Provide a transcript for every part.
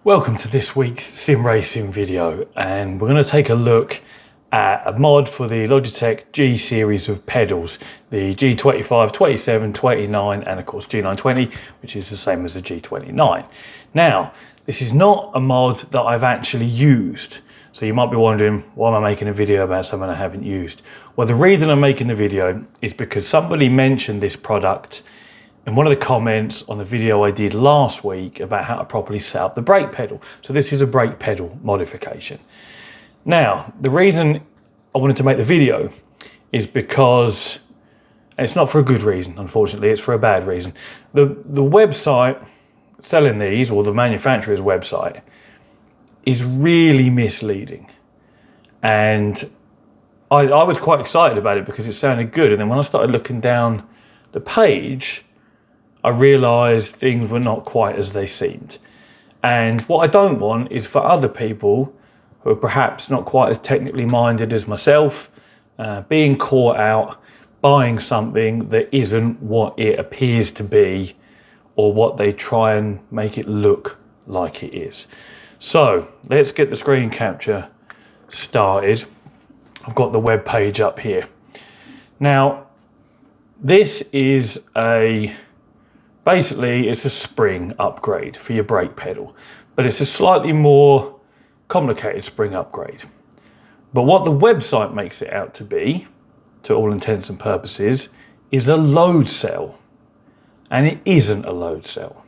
Welcome to this week's sim racing video, and we're going to take a look at a mod for the Logitech G series of pedals, the G25, 27, 29 and of course G920, which is the same as the G29. Now, this is not a mod that I've actually used, so you might be wondering, why am I making a video about something I haven't used? Well, the reason I'm making the video is because somebody mentioned this product in one of the comments on the video I did last week about how to properly set up the brake pedal. So this is a brake pedal modification. Now, the reason I wanted to make the video is because, and it's not for a good reason, unfortunately, it's for a bad reason. The website selling these, or the manufacturer's website, is really misleading. And I was quite excited about it because it sounded good. And then when I started looking down the page, I realised things were not quite as they seemed. And what I don't want is for other people who are perhaps not quite as technically minded as myself, being caught out buying something that isn't what it appears to be or what they try and make it look like it is. So let's get the screen capture started. I've got the web page up here. Now, this is basically, it's a spring upgrade for your brake pedal, but it's a slightly more complicated spring upgrade. But what the website makes it out to be, to all intents and purposes, is a load cell. And it isn't a load cell.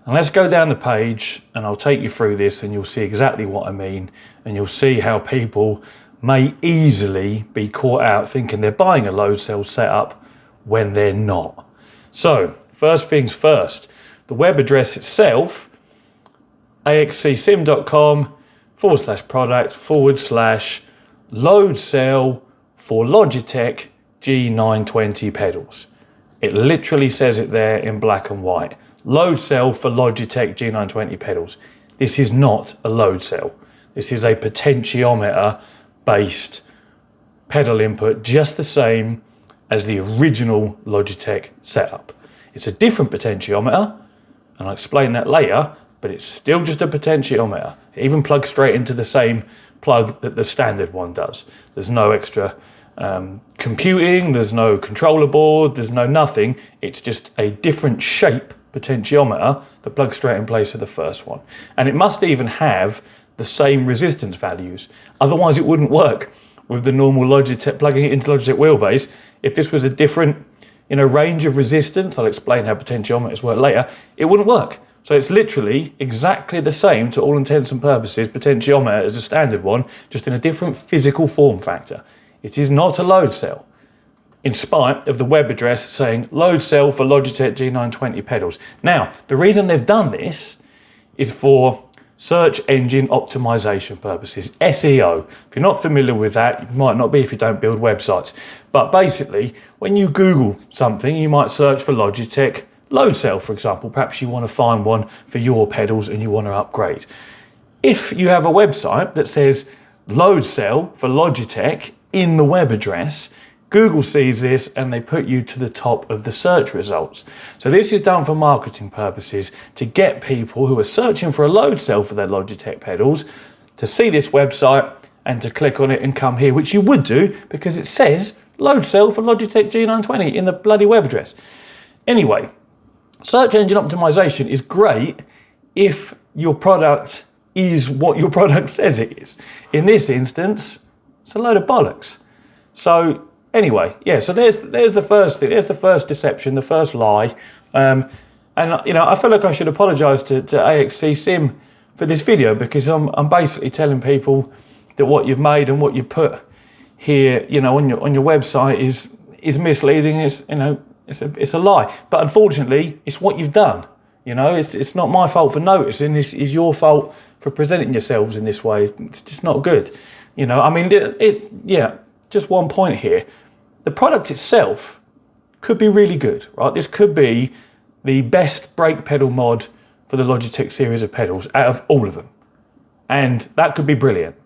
And let's go down the page and I'll take you through this and you'll see exactly what I mean. And you'll see how people may easily be caught out thinking they're buying a load cell setup when they're not. So, first things first, the web address itself, axcsim.com/product/load cell for Logitech G920 pedals. It literally says it there in black and white. Load cell for Logitech G920 pedals. This is not a load cell. This is a potentiometer based pedal input, just the same as the original Logitech setup. It's a different potentiometer, and I'll explain that later, but it's still just a potentiometer. It even plugs straight into the same plug that the standard one does. There's no extra computing, there's no controller board, there's no nothing. It's just a different shape potentiometer that plugs straight in place of the first one. And it must even have the same resistance values. Otherwise it wouldn't work with the normal Logitech, plugging it into Logitech Wheelbase. If this was a different range of resistance, I'll explain how potentiometers work later, it wouldn't work. So it's literally exactly the same to all intents and purposes potentiometer as a standard one, just in a different physical form factor. It is not a load cell, in spite of the web address saying load cell for Logitech G920 pedals. Now, the reason they've done this is for search engine optimization purposes, SEO. If you're not familiar with that, you might not be if you don't build websites. But basically, when you Google something, you might search for Logitech load cell, for example. Perhaps you want to find one for your pedals and you want to upgrade. If you have a website that says load cell for Logitech in the web address, Google sees this and they put you to the top of the search results. So this is done for marketing purposes to get people who are searching for a load cell for their Logitech pedals to see this website and to click on it and come here, which you would do because it says load cell for Logitech G920 in the bloody web address. Anyway, search engine optimization is great if your product is what your product says it is. In this instance, it's a load of bollocks. So anyway, yeah, so there's the first thing, there's the first deception, the first lie. And I feel like I should apologise to AXC Sim for this video because I'm basically telling people that what you've made and what you put here, on your website is misleading. It's a lie. But unfortunately, it's what you've done. It's not my fault for noticing. This is your fault for presenting yourselves in this way. It's just not good. Just one point here. The product itself could be really good, right? This could be the best brake pedal mod for the Logitech series of pedals out of all of them. And that could be brilliant.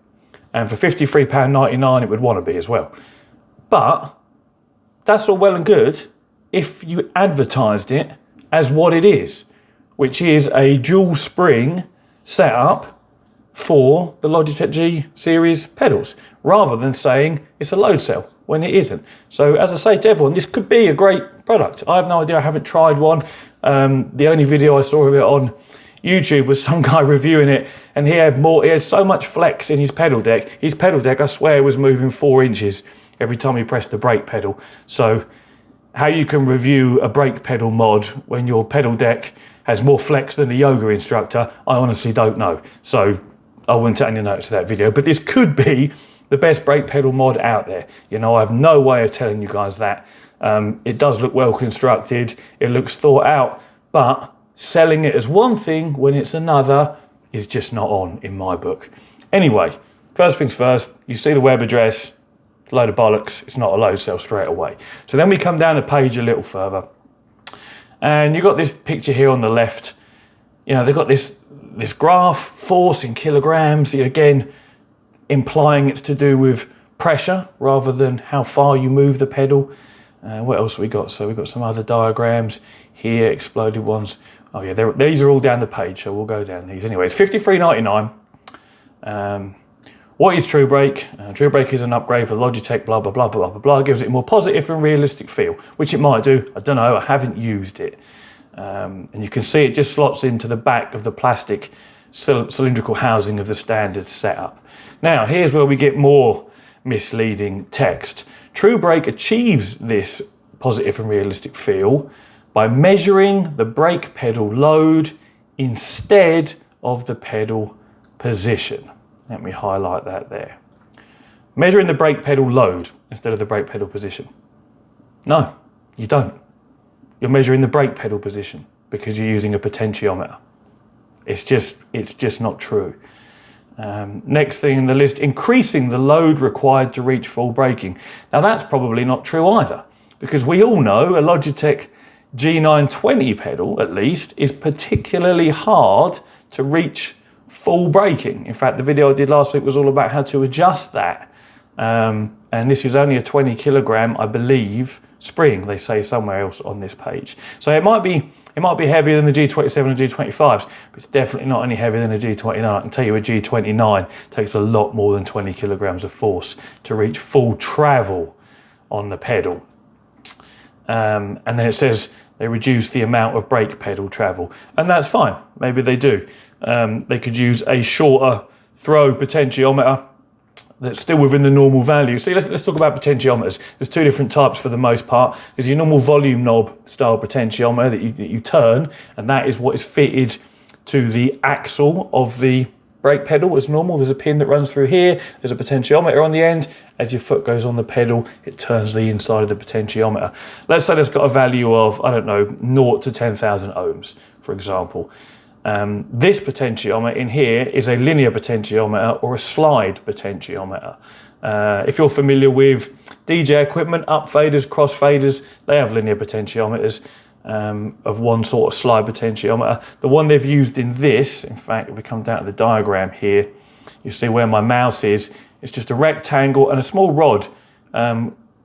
And for £53.99, it would want to be as well. But that's all well and good if you advertised it as what it is, which is a dual spring setup for the Logitech G series pedals, rather than saying it's a load cell when it isn't. So as I say to everyone, this could be a great product. I have no idea, I haven't tried one. The only video I saw of it on YouTube was some guy reviewing it, and he had so much flex in his pedal deck. His pedal deck, I swear, was moving 4 inches every time he pressed the brake pedal. So how you can review a brake pedal mod when your pedal deck has more flex than a yoga instructor, I honestly don't know. So I wouldn't take any notes of that video, but this could be the best brake pedal mod out there. You know, I have no way of telling you guys that. It does look well constructed, it looks thought out, but selling it as one thing when it's another is just not on in my book. Anyway, first things first, you see the web address, load of bollocks, it's not a load cell straight away. So then we come down the page a little further, and you've got this picture here on the left. You know, they've got this graph, force in kilograms, again, implying it's to do with pressure rather than how far you move the pedal. What else we got? So we've got some other diagrams here, exploded ones. Oh yeah, these are all down the page, so we'll go down these. Anyway, it's $53.99. What is True Brake? True Brake is an upgrade for Logitech, blah, blah, blah, blah, blah, blah. It gives it a more positive and realistic feel, which it might do. I don't know, I haven't used it. And you can see it just slots into the back of the plastic cylindrical housing of the standard setup. Now, here's where we get more misleading text. True Brake achieves this positive and realistic feel by measuring the brake pedal load instead of the pedal position. Let me highlight that there. Measuring the brake pedal load instead of the brake pedal position. No, you don't. You're measuring the brake pedal position because you're using a potentiometer. It's just not true. Next thing in the list, increasing the load required to reach full braking. Now that's probably not true either, because we all know a Logitech G920 pedal, at least, is particularly hard to reach full braking. In fact, the video I did last week was all about how to adjust that. And this is only a 20 kilogram, I believe, spring, they say somewhere else on this page. So it might be heavier than the G27 and G25s, but it's definitely not any heavier than a G29. I can tell you a G29 takes a lot more than 20 kilograms of force to reach full travel on the pedal. And then it says they reduce the amount of brake pedal travel, and that's fine. Maybe they do. They could use a shorter throw potentiometer that's still within the normal value. So let's talk about potentiometers. There's 2 different types for the most part. There's your normal volume knob style potentiometer that you turn, and that is what is fitted to the axle of the brake pedal as normal. There's a pin that runs through here. There's a potentiometer on the end. As your foot goes on the pedal, it turns the inside of the potentiometer. Let's say it's got a value of, I don't know, 0 to 10,000 ohms, for example. This potentiometer in here is a linear potentiometer or a slide potentiometer. If you're familiar with DJ equipment, up faders, cross faders, they have linear potentiometers of one sort of slide potentiometer. The one they've used in this, in fact, if we come down to the diagram here, you see where my mouse is, it's just a rectangle and a small rod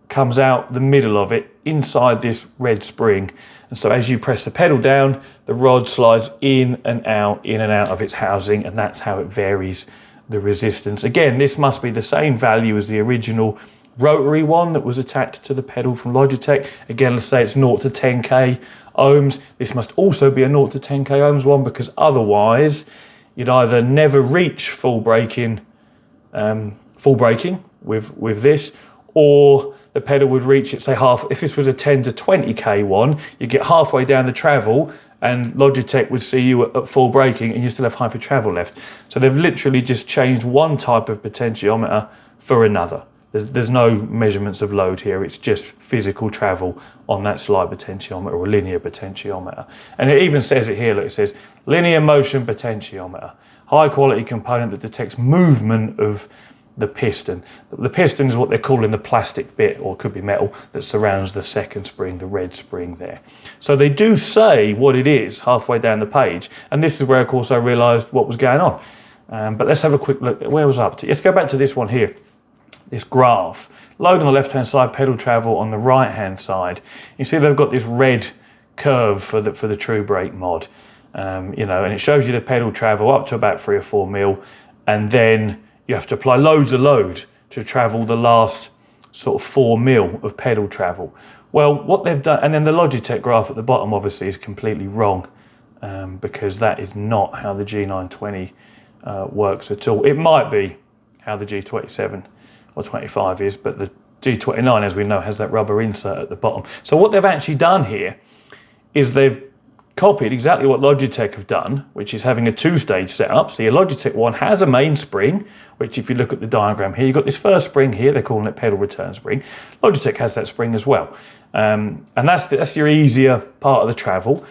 comes out the middle of it inside this red spring. And so as you press the pedal down, the rod slides in and out of its housing, and that's how it varies the resistance. Again, this must be the same value as the original rotary one that was attached to the pedal from Logitech. Again, let's say it's 0 to 10k ohms. This must also be a 0 to 10k ohms one, because otherwise you'd either never reach full braking with this, or the pedal would reach it, say half. If this was a 10 to 20k one, you get halfway down the travel and Logitech would see you at full braking and you still have half your travel left. So they've literally just changed one type of potentiometer for another. There's no measurements of load here, it's just physical travel on that slide potentiometer or linear potentiometer. And it even says it here, look, it says linear motion potentiometer, high quality component that detects movement of the piston. The piston is what they're calling the plastic bit, or could be metal, that surrounds the second spring, the red spring there. So they do say what it is halfway down the page, and this is where of course I realised what was going on. But let's have a quick look. Where was I up to? Let's go back to this one here, this graph. Load on the left hand side, pedal travel on the right hand side. You see they've got this red curve for the True Brake mod. and it shows you the pedal travel up to about 3 or 4 mil, and then you have to apply loads of load to travel the last sort of 4 mil of pedal travel. Well, what they've done, and then the Logitech graph at the bottom obviously is completely wrong, because that is not how the G920 works at all. It might be how the G27 or 25 is, but the G29, as we know, has that rubber insert at the bottom. So what they've actually done here is they've copied exactly what Logitech have done, which is having a 2-stage setup. So your Logitech one has a main spring, which if you look at the diagram here, you've got this first spring here, they're calling it pedal return spring. Logitech has that spring as well. And that's your easier part of the travel.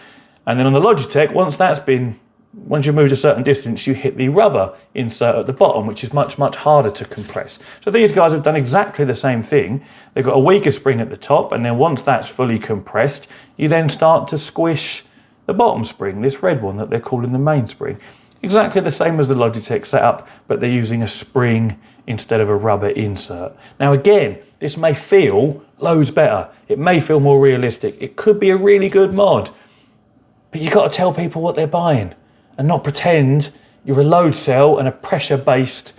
And then on the Logitech, once you move a certain distance, you hit the rubber insert at the bottom, which is much, much harder to compress. So these guys have done exactly the same thing. They've got a weaker spring at the top, and then once that's fully compressed, you then start to squish the bottom spring, this red one that they're calling the main spring. Exactly the same as the Logitech setup, but they're using a spring instead of a rubber insert. Now again, this may feel loads better. It may feel more realistic. It could be a really good mod, but you've got to tell people what they're buying and not pretend you're a load cell and a pressure-based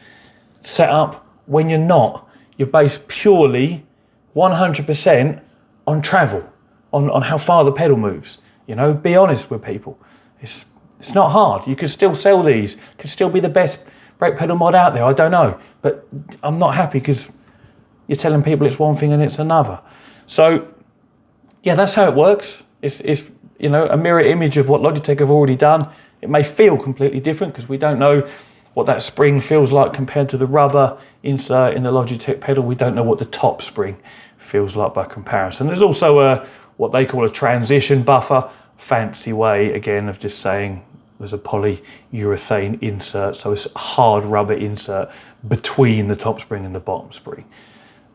setup when you're not. You're based purely 100% on travel, on how far the pedal moves. Be honest with people. It's not hard. You could still sell these. Could still be the best brake pedal mod out there. I don't know, but I'm not happy because you're telling people it's one thing and it's another. So yeah, that's how it works. It's a mirror image of what Logitech have already done. It may feel completely different because we don't know what that spring feels like compared to the rubber insert in the Logitech pedal. We don't know what the top spring feels like by comparison. There's also what they call a transition buffer, fancy way again of just saying there's a polyurethane insert, so it's a hard rubber insert between the top spring and the bottom spring.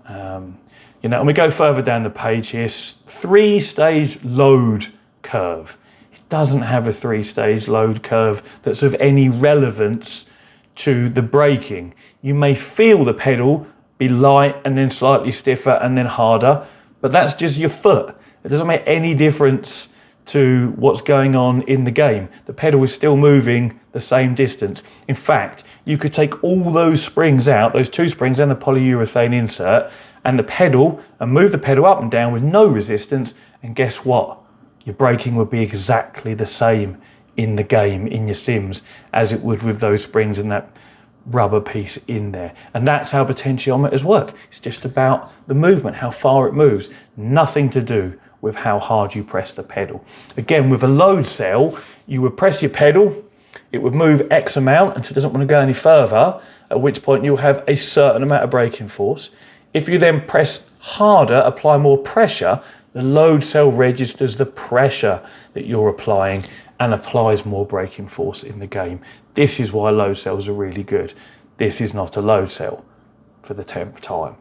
And we go further down the page here, 3-stage load curve. It doesn't have a 3-stage load curve that's of any relevance to the braking. You may feel the pedal be light and then slightly stiffer and then harder, but that's just your foot. It doesn't make any difference to what's going on in the game. The pedal is still moving the same distance. In fact, you could take all those springs out, those 2 springs and the polyurethane insert, and the pedal, and move the pedal up and down with no resistance, and guess what? Your braking would be exactly the same in the game, in your sims, as it would with those springs and that rubber piece in there. And that's how potentiometers work. It's just about the movement, how far it moves. Nothing to do with how hard you press the pedal. Again, with a load cell, you would press your pedal, it would move X amount until it doesn't want to go any further, at which point you'll have a certain amount of braking force. If you then press harder, apply more pressure, the load cell registers the pressure that you're applying and applies more braking force in the game. This is why load cells are really good. This is not a load cell, for the 10th time.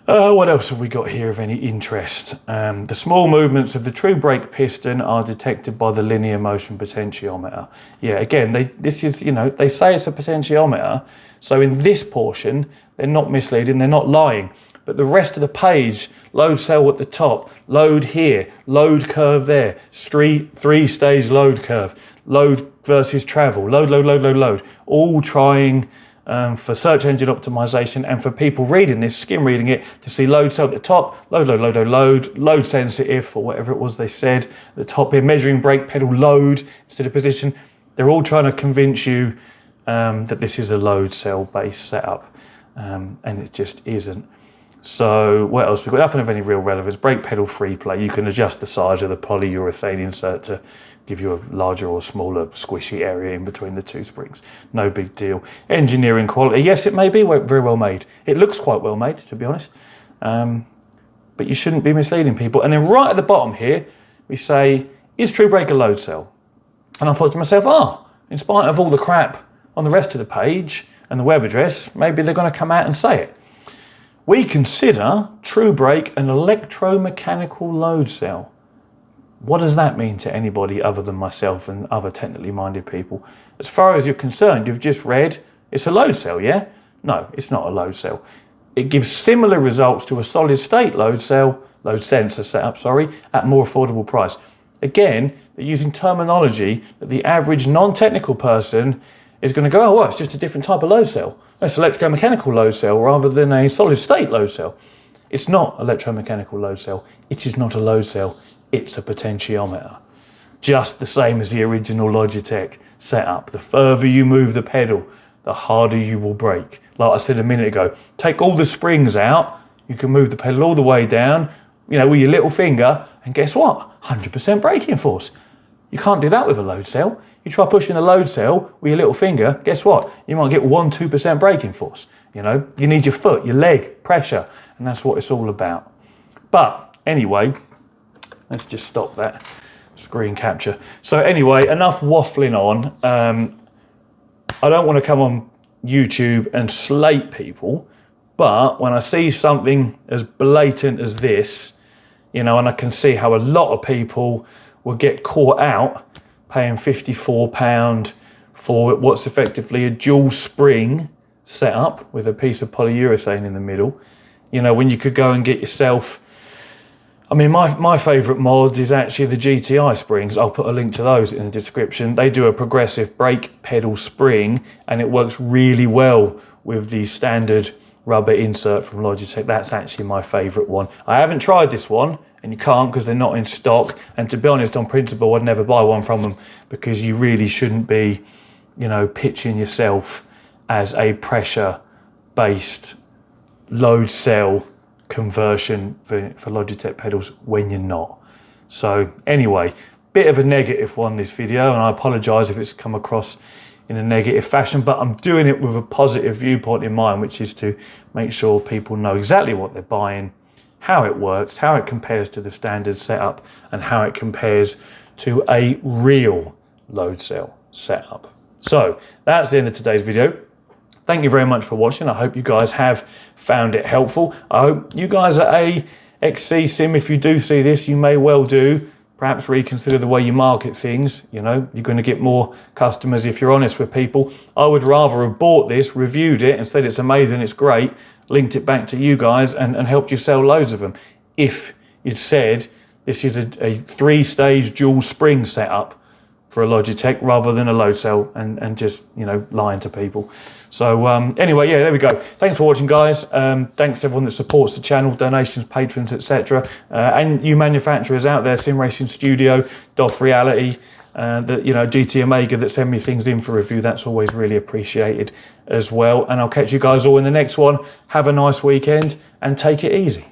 What else have we got here of any interest? The small movements of the true brake piston are detected by the linear motion potentiometer. Yeah, again, they say it's a potentiometer, so in this portion, they're not misleading, they're not lying. But the rest of the page, load cell at the top, load here, load curve there, 3-stage load curve, load versus travel, load, all trying for search engine optimization and for people reading this, skim reading it, to see load cell at the top, load sensitive, or whatever it was they said at the top here, measuring brake pedal load instead of position. They're all trying to convince you that this is a load cell based setup, and it just isn't. So what else? We've got nothing of any real relevance. Brake pedal free play. You can adjust the size of the polyurethane insert to give you a larger or smaller squishy area in between the 2 springs. No big deal. Engineering quality. Yes, it may be very well made. It looks quite well made, to be honest. But you shouldn't be misleading people. And then right at the bottom here, we say, is True Brake a load cell? And I thought to myself, in spite of all the crap on the rest of the page and the web address, maybe they're going to come out and say it. We consider True Brake an electromechanical load cell. What does that mean to anybody other than myself and other technically minded people? As far as you're concerned, you've just read, it's a load cell, yeah? No, it's not a load cell. It gives similar results to a solid state load sensor setup, at more affordable price. Again, they're using terminology that the average non-technical person is going to go, oh, well, it's just a different type of load cell. It's an electromechanical load cell rather than a solid state load cell. It's not electromechanical load cell. It is not a load cell. It's a potentiometer. Just the same as the original Logitech setup. The further you move the pedal, the harder you will brake. Like I said a minute ago, take all the springs out, you can move the pedal all the way down, with your little finger, and guess what? 100% braking force. You can't do that with a load cell. You try pushing a load cell with your little finger, guess what? You might get 1-2% braking force. You need your foot, your leg, pressure, and that's what it's all about. But anyway, let's just stop that screen capture. So anyway, enough waffling on. I don't want to come on YouTube and slate people, but when I see something as blatant as this, and I can see how a lot of people will get caught out paying £54 for what's effectively a dual spring setup with a piece of polyurethane in the middle, when you could go and get yourself, my favourite mod is actually the GTI springs. I'll put a link to those in the description. They do a progressive brake pedal spring and it works really well with the standard rubber insert from Logitech. That's actually my favourite one. I haven't tried this one, and you can't because they're not in stock. And to be honest, on principle, I'd never buy one from them because you really shouldn't be, pitching yourself as a pressure-based load cell conversion for Logitech pedals when you're not. So anyway, bit of a negative one, this video, and I apologise if it's come across in a negative fashion, but I'm doing it with a positive viewpoint in mind, which is to make sure people know exactly what they're buying, how it works, how it compares to the standard setup, and how it compares to a real load cell setup. So that's the end of today's video. Thank you very much for watching. I hope you guys have found it helpful. I hope you guys at AXC Sim, if you do see this, you may well do perhaps reconsider the way you market things. You're going to get more customers if you're honest with people. I would rather have bought this, reviewed it, and said it's amazing, it's great, linked it back to you guys and helped you sell loads of them. If you'd said this is a 3-stage dual spring setup for a Logitech rather than a load cell and just, lying to people. So anyway, yeah, there we go. Thanks for watching, guys. Thanks to everyone that supports the channel, donations, patrons, etc. And you manufacturers out there, Sim Racing Studio, DOF Reality, GT Omega that send me things in for review. That's always really appreciated as well. And I'll catch you guys all in the next one. Have a nice weekend and take it easy.